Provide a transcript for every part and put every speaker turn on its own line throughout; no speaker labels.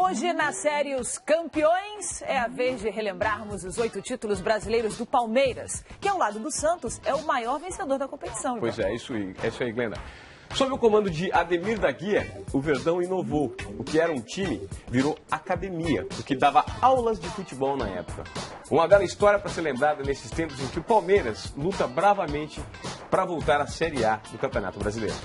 Hoje, na série Os Campeões, é a vez de relembrarmos os 8 títulos brasileiros do Palmeiras, que ao lado do Santos é o maior vencedor da competição.
Pois é, isso aí, Glenda. Sob o comando de Ademir da Guia, o Verdão inovou. O que era um time virou academia, o que dava aulas de futebol na época. Uma bela história para ser lembrada nesses tempos em que o Palmeiras luta bravamente para voltar à Série A do Campeonato Brasileiro.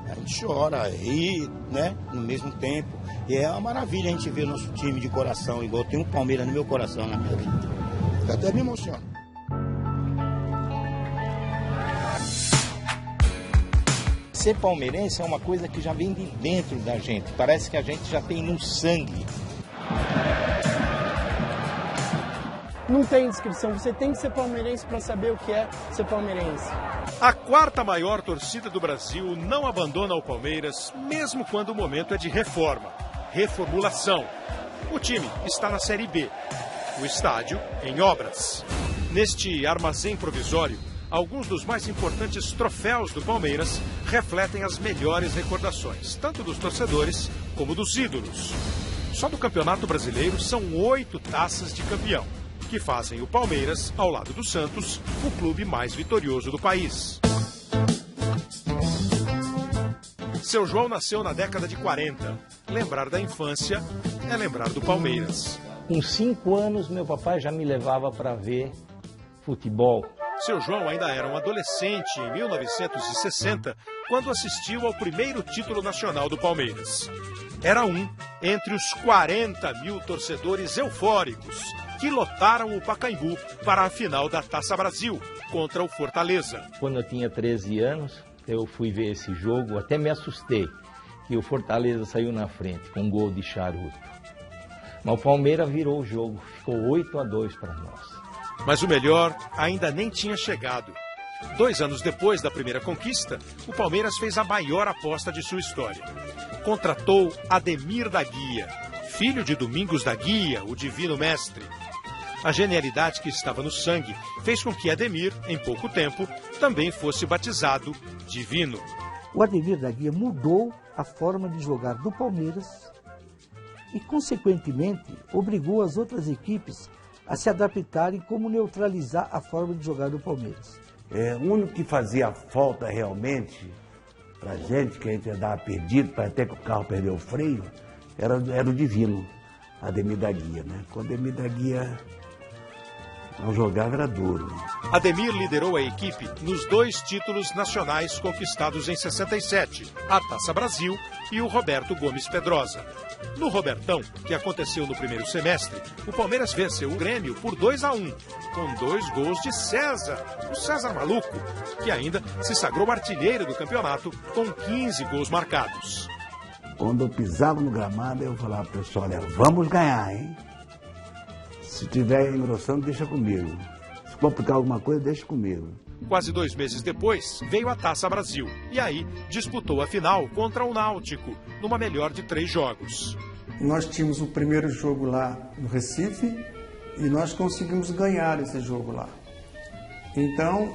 A gente chora, ri, né, no mesmo tempo. E é uma maravilha a gente ver o nosso time de coração, igual tem um Palmeiras no meu coração, na minha vida. Até me emociona. Ser palmeirense é uma coisa que já vem de dentro da gente. Parece que a gente já tem no sangue.
Não tem descrição, você tem que ser palmeirense para saber o que é ser palmeirense.
A quarta maior torcida do Brasil não abandona o Palmeiras, mesmo quando o momento é de reforma. Reformulação. O time está na Série B. O estádio em obras. Neste armazém provisório, alguns dos mais importantes troféus do Palmeiras refletem as melhores recordações, tanto dos torcedores como dos ídolos. Só do Campeonato Brasileiro são 8 taças de campeão, que fazem o Palmeiras, ao lado do Santos, o clube mais vitorioso do país. Seu João nasceu na década de 40. Lembrar da infância é lembrar do Palmeiras.
Com 5 anos, meu papai já me levava para ver futebol.
Seu João ainda era um adolescente em 1960, quando assistiu ao primeiro título nacional do Palmeiras. Era um entre os 40 mil torcedores eufóricos que lotaram o Pacaembu para a final da Taça Brasil contra o Fortaleza.
Quando eu tinha 13 anos, eu fui ver esse jogo, até me assustei, que o Fortaleza saiu na frente com um gol de charuto. Mas o Palmeiras virou o jogo, ficou 8-2 para nós.
Mas o melhor ainda nem tinha chegado. 2 anos depois da primeira conquista, o Palmeiras fez a maior aposta de sua história. Contratou Ademir da Guia, filho de Domingos da Guia, o divino mestre. A genialidade que estava no sangue fez com que Ademir, em pouco tempo, também fosse batizado divino.
O Ademir da Guia mudou a forma de jogar do Palmeiras e, consequentemente, obrigou as outras equipes a se adaptarem como neutralizar a forma de jogar do Palmeiras.
O único que fazia falta realmente pra gente, que a gente andava perdido, para até que o carro perdeu o freio, era o divino, Ademir da Guia, né? Quando Ademir da Guia não jogava, era duro.
Ademir liderou a equipe nos 2 títulos nacionais conquistados em 67, a Taça Brasil e o Roberto Gomes Pedrosa. No Robertão, que aconteceu no primeiro semestre, o Palmeiras venceu o Grêmio por 2-1, com 2 gols de César, o César Maluco, que ainda se sagrou artilheiro do campeonato com 15 gols marcados.
Quando eu pisava no gramado, eu falava pro pessoal, olha, vamos ganhar, hein? Se tiver engrossando, deixa comigo. Se complicar alguma coisa, deixa comigo.
Quase 2 meses depois, veio a Taça Brasil. E aí, disputou a final contra o Náutico, numa melhor de 3 jogos.
Nós tínhamos o primeiro jogo lá no Recife e nós conseguimos ganhar esse jogo lá. Então,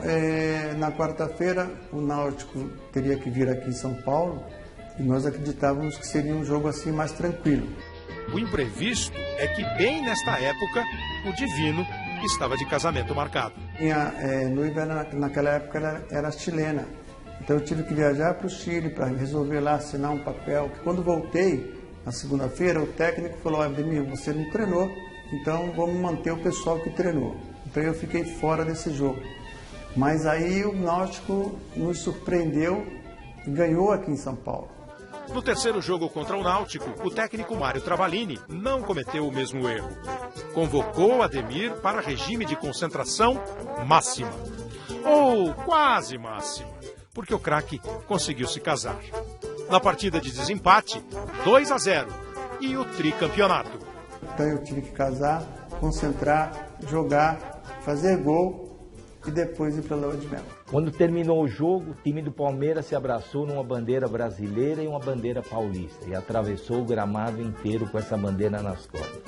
na quarta-feira, o Náutico teria que vir aqui em São Paulo e nós acreditávamos que seria um jogo assim mais tranquilo.
O imprevisto é que, bem nesta época, o divino estava de casamento marcado.
Minha noiva, naquela época, era chilena. Então eu tive que viajar para o Chile para resolver lá, assinar um papel. Quando voltei, na segunda-feira, o técnico falou, Ademir, você não treinou, então vamos manter o pessoal que treinou. Então eu fiquei fora desse jogo. Mas aí o Náutico nos surpreendeu e ganhou aqui em São Paulo.
No terceiro jogo contra o Náutico, o técnico Mário Travalini não cometeu o mesmo erro. Convocou Ademir para regime de concentração máxima. Ou quase máxima, porque o craque conseguiu se casar. Na partida de desempate, 2-0 e o tricampeonato.
Então eu tive que casar, concentrar, jogar, fazer gol e depois ir para a lua de mel.
Quando terminou o jogo, o time do Palmeiras se abraçou numa bandeira brasileira e uma bandeira paulista e atravessou o gramado inteiro com essa bandeira nas costas.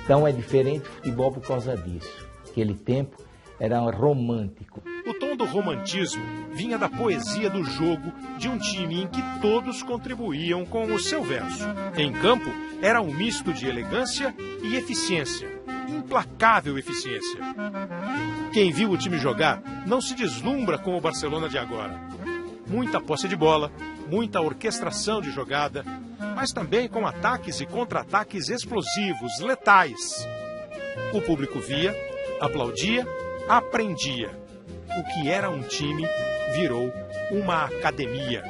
Então é diferente o futebol por causa disso. Naquele tempo era romântico.
O tom do romantismo vinha da poesia do jogo de um time em que todos contribuíam com o seu verso. Em campo, era um misto de elegância e eficiência, implacável eficiência. Quem viu o time jogar não se deslumbra com o Barcelona de agora. Muita posse de bola, muita orquestração de jogada, mas também com ataques e contra-ataques explosivos, letais. O público via, aplaudia, aprendia. O que era um time virou uma academia.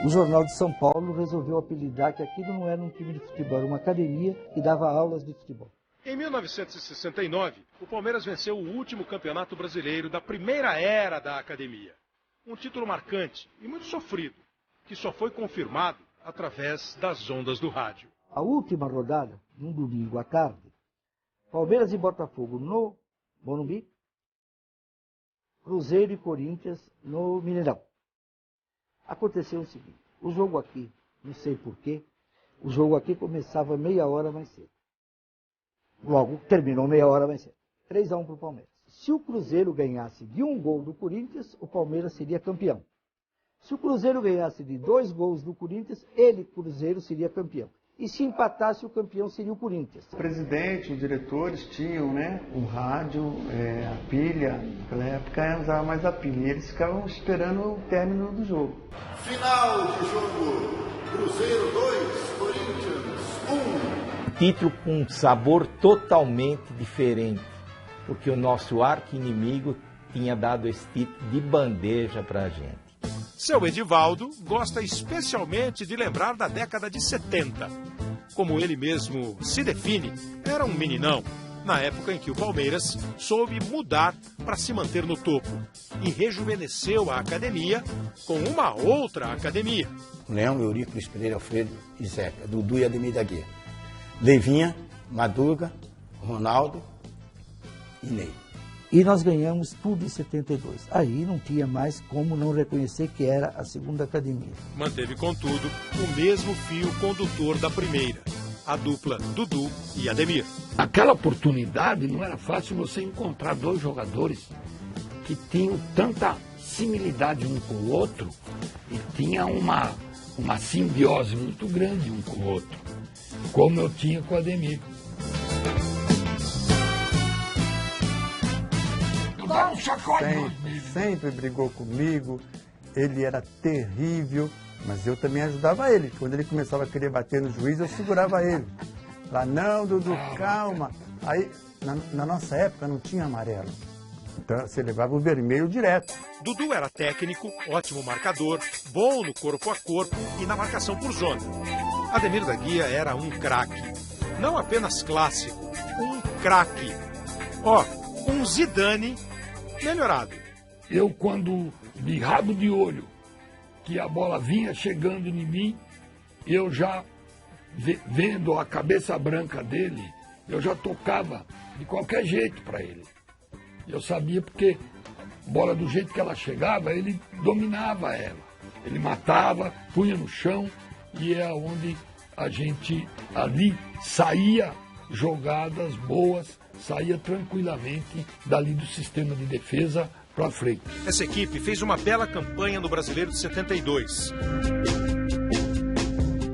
O Jornal de São Paulo resolveu apelidar que aquilo não era um time de futebol, era uma academia que dava aulas de futebol.
Em 1969, o Palmeiras venceu o último campeonato brasileiro da primeira era da academia. Um título marcante e muito sofrido, que só foi confirmado através das ondas do rádio.
A última rodada, num domingo à tarde, Palmeiras e Botafogo no Morumbi, Cruzeiro e Corinthians no Mineirão. Aconteceu o seguinte, o jogo aqui, não sei porquê, o jogo aqui começava meia hora mais cedo. Logo, terminou meia hora mais cedo. 3-1 para o Palmeiras. Se o Cruzeiro ganhasse de 1 gol do Corinthians, o Palmeiras seria campeão. Se o Cruzeiro ganhasse de 2 gols do Corinthians, ele, Cruzeiro, seria campeão. E se empatasse, o campeão seria o Corinthians.
O presidente, os diretores tinham, né, o rádio, a pilha. Naquela época usava mais a pilha. E eles ficavam esperando o término do jogo.
Final de jogo. Cruzeiro 2, Corinthians 1.
Título com um sabor totalmente diferente, porque o nosso arqui-inimigo tinha dado esse título de bandeja para a gente.
Seu Edivaldo gosta especialmente de lembrar da década de 70. Como ele mesmo se define, era um meninão, na época em que o Palmeiras soube mudar para se manter no topo e rejuvenesceu a academia com uma outra academia.
Leão, Eurico, Luiz Pereira, Alfredo e Zeca, Dudu e Ademir da Guia. Leivinha, Madruga, Ronaldo e Ney.
E nós ganhamos tudo em 72. Aí não tinha mais como não reconhecer que era a segunda academia.
Manteve, contudo, o mesmo fio condutor da primeira, a dupla Dudu e Ademir.
Naquela oportunidade não era fácil você encontrar dois jogadores que tinham tanta similitude um com o outro e tinha uma simbiose muito grande um com o outro, como eu tinha com o Ademir.
Sempre brigou comigo, ele era terrível, mas eu também ajudava ele. Quando ele começava a querer bater no juiz, eu segurava ele. Lá, não, Dudu, calma. Aí, na nossa época, não tinha amarelo. Então, você levava o vermelho direto.
Dudu era técnico, ótimo marcador, bom no corpo a corpo e na marcação por zona. Ademir da Guia era um craque. Não apenas clássico, um craque. Um Zidane melhorado.
Eu, quando de rabo de olho, que a bola vinha chegando em mim, eu já, vendo a cabeça branca dele, eu já tocava de qualquer jeito para ele. Eu sabia porque a bola, do jeito que ela chegava, ele dominava ela. Ele matava, punha no chão, e é onde a gente ali saía jogadas boas, saía tranquilamente dali do sistema de defesa para frente.
Essa equipe fez uma bela campanha no Brasileiro de 72.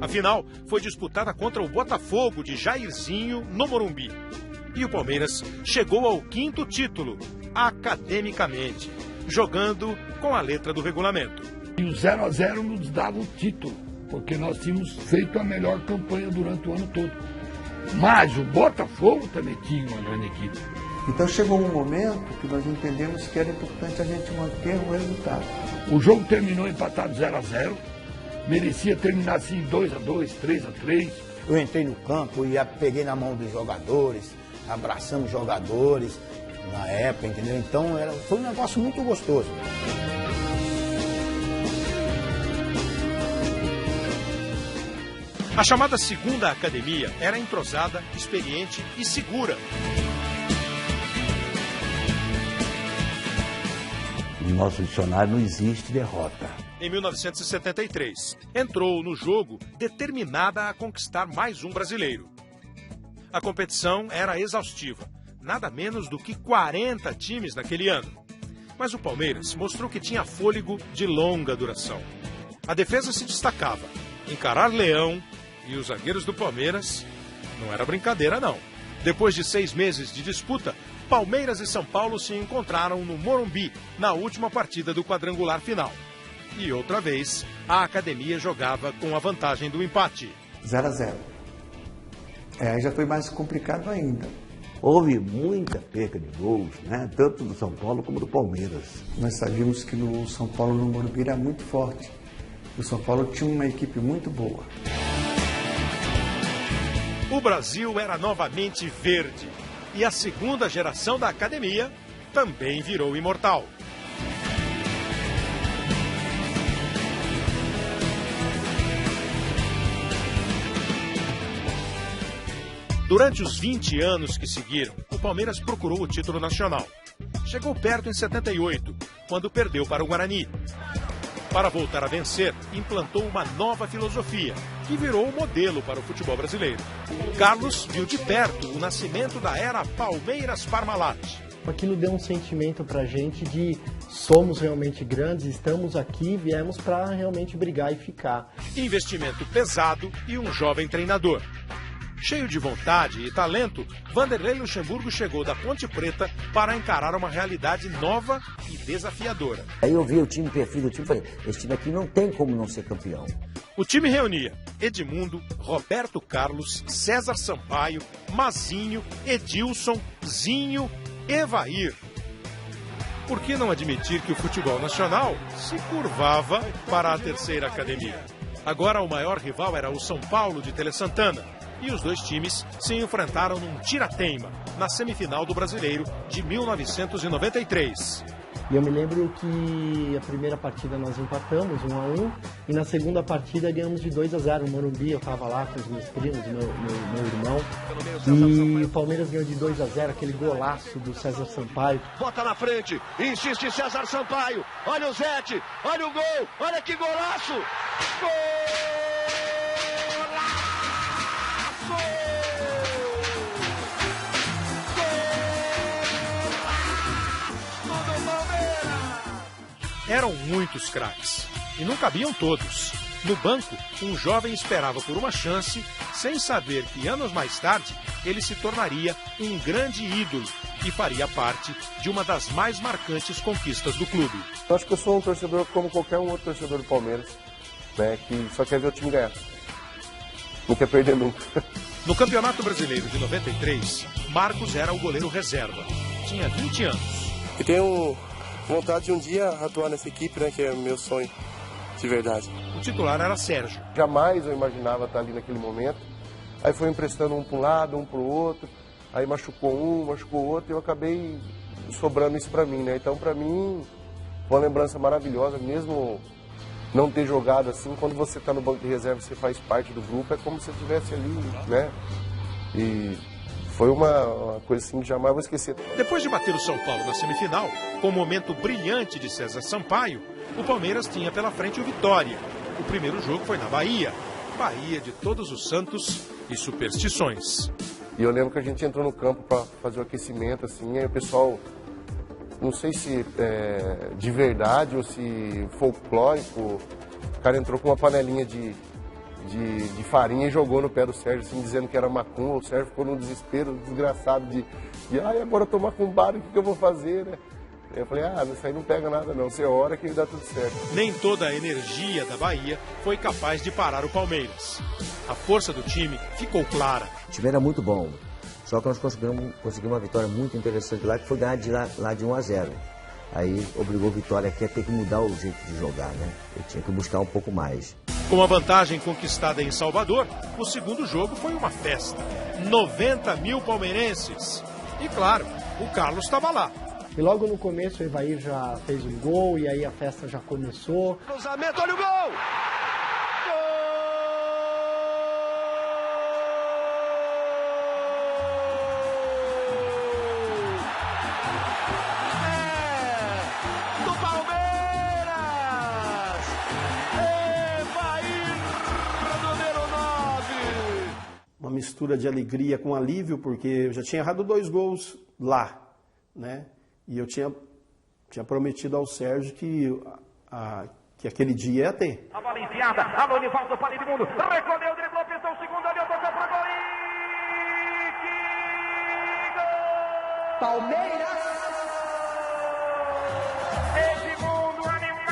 A final foi disputada contra o Botafogo de Jairzinho no Morumbi. E o Palmeiras chegou ao 5º título, academicamente, jogando com a letra do regulamento.
E o 0-0 nos dava o título, porque nós tínhamos feito a melhor campanha durante o ano todo. Mas o Botafogo também tinha uma grande equipe.
Então chegou um momento que nós entendemos que era importante a gente manter o resultado.
O jogo terminou empatado 0-0. Merecia terminar assim 2-2, 3-3.
Eu entrei no campo e peguei na mão dos jogadores, abraçamos jogadores na época, entendeu? Então foi um negócio muito gostoso.
A chamada segunda academia era entrosada, experiente e segura.
No nosso dicionário não existe derrota.
Em 1973, entrou no jogo determinada a conquistar mais um brasileiro. A competição era exaustiva. nada menos do que 40 times naquele ano. Mas o Palmeiras mostrou que tinha fôlego de longa duração. A defesa se destacava. Encarar Leão e os zagueiros do Palmeiras não era brincadeira, não. Depois de 6 meses de disputa, Palmeiras e São Paulo se encontraram no Morumbi na última partida do quadrangular final. E outra vez, a academia jogava com a vantagem do empate.
0-0. Aí já foi mais complicado ainda.
Houve muita perca de gols, né? Tanto do São Paulo como do Palmeiras.
Nós sabíamos que no São Paulo, no Morumbi, era muito forte. O São Paulo tinha uma equipe muito boa.
O Brasil era novamente verde. E a segunda geração da academia também virou imortal. Durante os 20 anos que seguiram, o Palmeiras procurou o título nacional. Chegou perto em 78, quando perdeu para o Guarani. Para voltar a vencer, implantou uma nova filosofia, que virou o modelo para o futebol brasileiro. Carlos viu de perto o nascimento da era Palmeiras-Parmalat.
Aquilo deu um sentimento para a gente de somos realmente grandes, estamos aqui, viemos para realmente brigar e ficar.
Investimento pesado e um jovem treinador. Cheio de vontade e talento, Vanderlei Luxemburgo chegou da Ponte Preta para encarar uma realidade nova e desafiadora.
Aí eu vi o time, perfil do time e falei, esse time aqui não tem como não ser campeão.
O time reunia Edmundo, Roberto Carlos, César Sampaio, Mazinho, Edilson, Zinho, Evair. Por que não admitir que o futebol nacional se curvava para a terceira academia? Agora o maior rival era o São Paulo de Tele Santana. E os dois times se enfrentaram num tira-teima, na semifinal do Brasileiro de 1993.
E eu me lembro que a primeira partida nós empatamos 1-1 e na segunda partida ganhamos de 2-0 no Morumbi. Eu estava lá com os meus primos, meu irmão. E o Palmeiras ganhou de 2-0, aquele golaço do César Sampaio.
Bota na frente, insiste César Sampaio. Olha o Zete, olha o gol, olha que golaço! Gol!
Eram muitos craques, e não cabiam todos. No banco, um jovem esperava por uma chance, sem saber que anos mais tarde ele se tornaria um grande ídolo e faria parte de uma das mais marcantes conquistas do clube.
Eu acho que eu sou um torcedor como qualquer um outro torcedor do Palmeiras, né, que só quer ver o time ganhar. Não quer perder nunca.
No Campeonato Brasileiro de 93, Marcos era o goleiro reserva. Tinha 20 anos.
E tenho vontade de um dia atuar nessa equipe, né, que é o meu sonho, de verdade.
O titular era Sérgio.
Jamais eu imaginava estar ali naquele momento. Aí foi emprestando um para um lado, um para o outro. Aí machucou um, machucou o outro, e eu acabei sobrando isso para mim, né? Então, para mim, foi uma lembrança maravilhosa, mesmo não ter jogado assim. Quando você está no banco de reserva, você faz parte do grupo, é como se você estivesse ali, né? E foi uma coisa assim que jamais vou esquecer.
Depois de bater o São Paulo na semifinal, com o momento brilhante de César Sampaio, o Palmeiras tinha pela frente o Vitória. O primeiro jogo foi na Bahia. Bahia de Todos os Santos e superstições.
E eu lembro que a gente entrou no campo para fazer o aquecimento, assim, aí o pessoal, não sei se de verdade ou se folclórico, o cara entrou com uma panelinha de farinha e jogou no pé do Sérgio, assim, dizendo que era macumba. O Sérgio ficou num desespero desgraçado de agora eu tô macumbado, o que eu vou fazer, né? Eu falei, isso aí não pega nada não, você ora que dá tudo certo.
Nem toda a energia da Bahia foi capaz de parar o Palmeiras. A força do time ficou clara.
O time era muito bom, só que nós conseguimos uma vitória muito interessante lá, que foi ganhar lá de 1-0. Aí obrigou o Vitória aqui a ter que mudar o jeito de jogar, né? Eu tinha que buscar um pouco mais.
Com a vantagem conquistada em Salvador, o segundo jogo foi uma festa. 90 mil palmeirenses. E claro, o Carlos estava lá.
E logo no começo o Evair já fez um gol e aí a festa já começou.
Cruzamento, olha o gol!
Uma mistura de alegria com alívio, porque eu já tinha errado 2 gols lá, né? E eu tinha prometido ao Sérgio que aquele dia ia ter.
A bola enfiada, alô, Nivaldo para Edmundo, recolheu, driblou, pintou o segundo, ali, tocou pro gol e... Que gol!
Palmeiras!
Edmundo animado!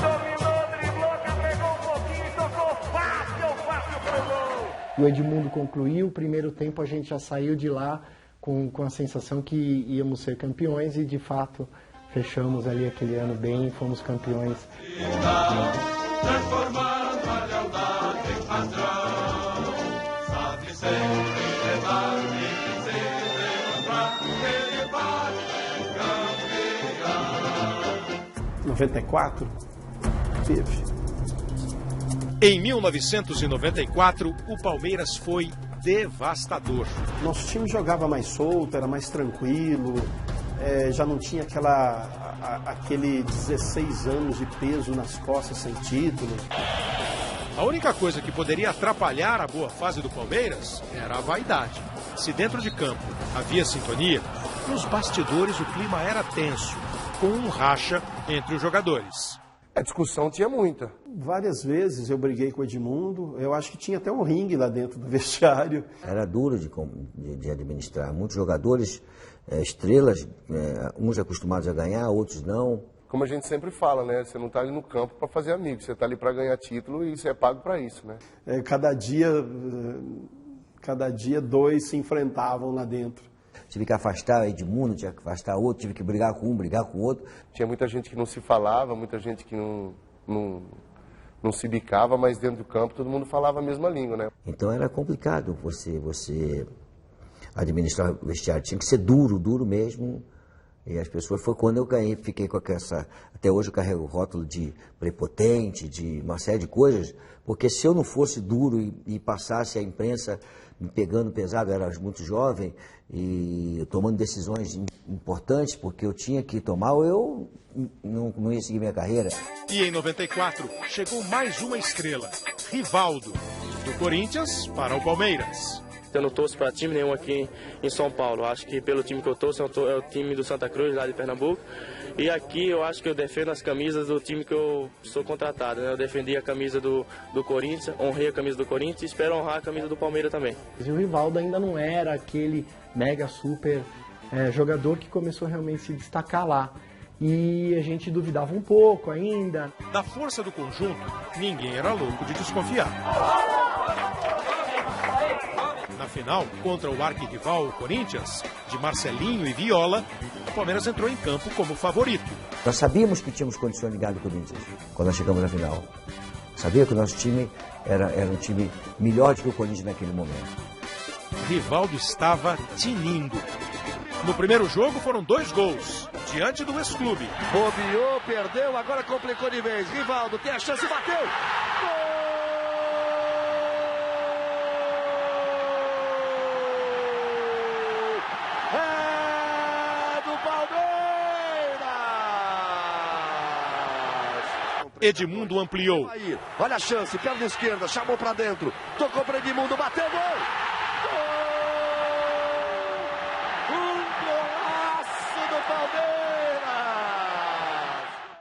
Dominou, driblou, carregou um pouquinho, tocou fácil pro gol!
O Edmundo concluiu, o primeiro tempo a gente já saiu de lá com a sensação que íamos ser campeões e de fato fechamos ali aquele ano bem e fomos campeões.
Transformando a lealdade em patrão, sabe sempre levar e se demonstrar, ele vai campeão.
94, teve.
Em 1994, o Palmeiras foi devastador.
Nosso time jogava mais solto, era mais tranquilo, já não tinha aquele 16 anos de peso nas costas sem título.
A única coisa que poderia atrapalhar a boa fase do Palmeiras era a vaidade. Se dentro de campo havia sintonia, nos bastidores o clima era tenso, com um racha entre os jogadores.
A discussão tinha muita.
Várias vezes eu briguei com o Edmundo, eu acho que tinha até um ringue lá dentro do vestiário.
Era duro de administrar. Muitos jogadores, estrelas, uns acostumados a ganhar, outros não.
Como a gente sempre fala, né? Você não está ali no campo para fazer amigos, você está ali para ganhar título e você é pago para isso, né?
Cada dia dois se enfrentavam lá dentro.
Tive que afastar Edmundo, tive que afastar outro, tive que brigar com um, brigar com outro.
Tinha muita gente que não se falava, muita gente que não se bicava, mas dentro do campo todo mundo falava a mesma língua, né?
Então era complicado você administrar o vestiário. Tinha que ser duro mesmo. E as pessoas, foi quando eu ganhei, fiquei com essa... Até hoje eu carrego o rótulo de prepotente, de uma série de coisas, porque se eu não fosse duro e passasse a imprensa me pegando pesado, eu era muito jovem, e tomando decisões importantes, porque eu tinha que tomar, ou eu não ia seguir minha carreira.
E em 94, chegou mais uma estrela, Rivaldo, do Corinthians para o Palmeiras.
Eu não torço para time nenhum aqui em São Paulo. Acho que pelo time que eu torço é o time do Santa Cruz, lá de Pernambuco. E aqui eu acho que eu defendo as camisas do time que eu sou contratado, né? Eu defendi a camisa do Corinthians, honrei a camisa do Corinthians e espero honrar a camisa do Palmeiras também.
E o Rivaldo ainda não era aquele mega super jogador que começou realmente a se destacar lá. E a gente duvidava um pouco ainda.
Da força do conjunto, ninguém era louco de desconfiar. Na final, contra o arquirrival Corinthians, de Marcelinho e Viola, o Palmeiras entrou em campo como favorito.
Nós sabíamos que tínhamos condições de ganhar do Corinthians quando nós chegamos na final. Sabia que o nosso time era um time melhor do que o Corinthians naquele momento.
Rivaldo estava tinindo. No primeiro jogo foram 2 gols, diante do ex-clube.
Bobeou, perdeu, agora complicou de vez. Rivaldo tem a chance, bateu! Gol!
Edmundo ampliou.
Aí, olha a chance, perna esquerda, chamou pra dentro, tocou para Edmundo, bateu, gol! Gol! Um golaço do Palmeiras!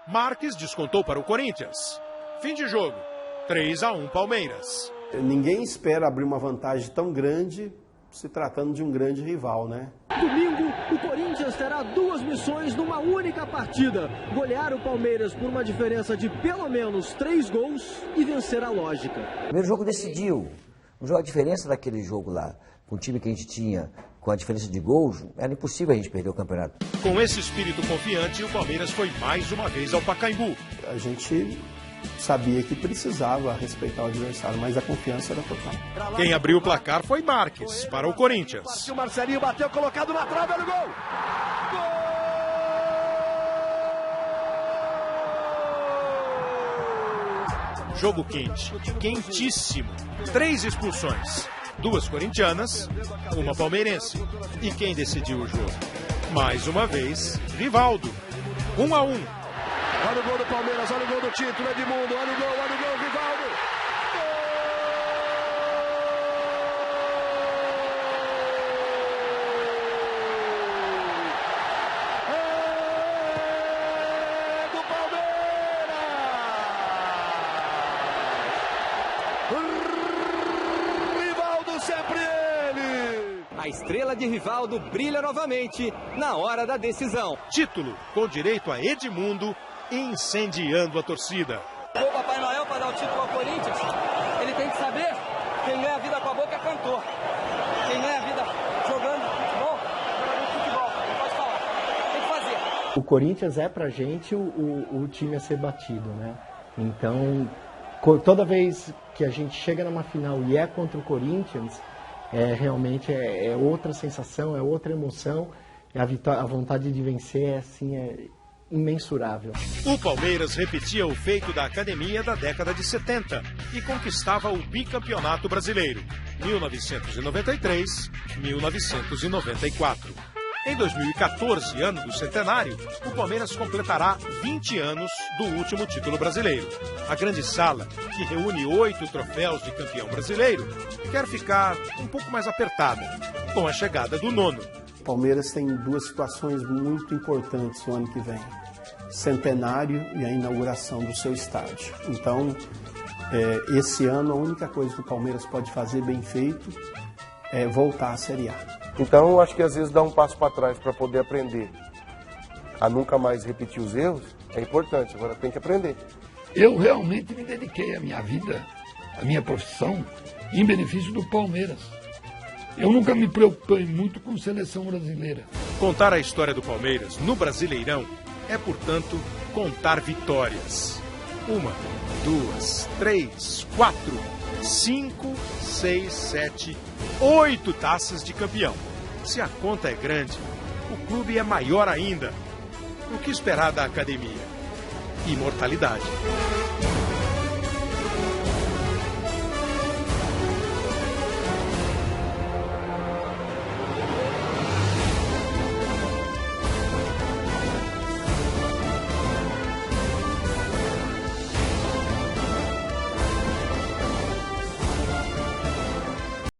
Marques descontou para o Corinthians. Fim de jogo, 3-1 Palmeiras.
Ninguém espera abrir uma vantagem tão grande se tratando de um grande rival, né?
Domingo, o Corinthians terá 2 missões numa única partida. Golear o Palmeiras por uma diferença de pelo menos 3 gols e vencer a lógica.
O primeiro jogo decidiu. A diferença daquele jogo lá, com o time que a gente tinha, com a diferença de gols, era impossível a gente perder o campeonato.
Com esse espírito confiante, o Palmeiras foi mais uma vez ao Pacaembu.
A gente sabia que precisava respeitar o adversário, mas a confiança era total.
Quem abriu o placar foi Marques, para o Corinthians.
O Marcelinho bateu, colocado na trave, olha o gol!
Gol! Jogo quente, quentíssimo. 3 expulsões, 2 corintianas, 1 palmeirense. E quem decidiu o jogo? Mais uma vez, Rivaldo. 1-1.
Olha o gol do Palmeiras, olha o gol do título, Edmundo, olha o gol, Rivaldo! Gol!
estrela de Rivaldo brilha novamente na hora da decisão.
Título com direito a Edmundo incendiando a torcida.
O Papai Noel para dar o título ao Corinthians, ele tem que saber quem ganha a vida com a boca é cantor. Quem ganha a vida jogando futebol, não pode falar, tem que fazer.
O Corinthians é pra gente o time a ser batido, né? Então, toda vez que a gente chega numa final e é contra o Corinthians, realmente é outra sensação, é outra emoção, a vontade de vencer é assim, imensurável.
O Palmeiras repetia o feito da academia da década de 70 e conquistava o bicampeonato brasileiro, 1993, 1994. Em 2014, ano do centenário, o Palmeiras completará 20 anos do último título brasileiro. A grande sala, que reúne 8 troféus de campeão brasileiro, quer ficar um pouco mais apertada, com a chegada do 9º.
O Palmeiras tem duas situações muito importantes no ano que vem. Centenário e a inauguração do seu estádio. Então, esse ano a única coisa que o Palmeiras pode fazer bem feito é voltar à Série A.
Então, eu acho que às vezes dar um passo para trás para poder aprender a nunca mais repetir os erros é importante. Agora tem que aprender.
Eu realmente me dediquei a minha vida, a minha profissão, em benefício do Palmeiras. Eu nunca me preocupei muito com seleção brasileira.
Contar a história do Palmeiras no Brasileirão é, portanto, contar vitórias. 1, 2, 3, 4, 5, 6, 7, 8 taças de campeão. Se a conta é grande, o clube é maior ainda. O que esperar da academia? Imortalidade.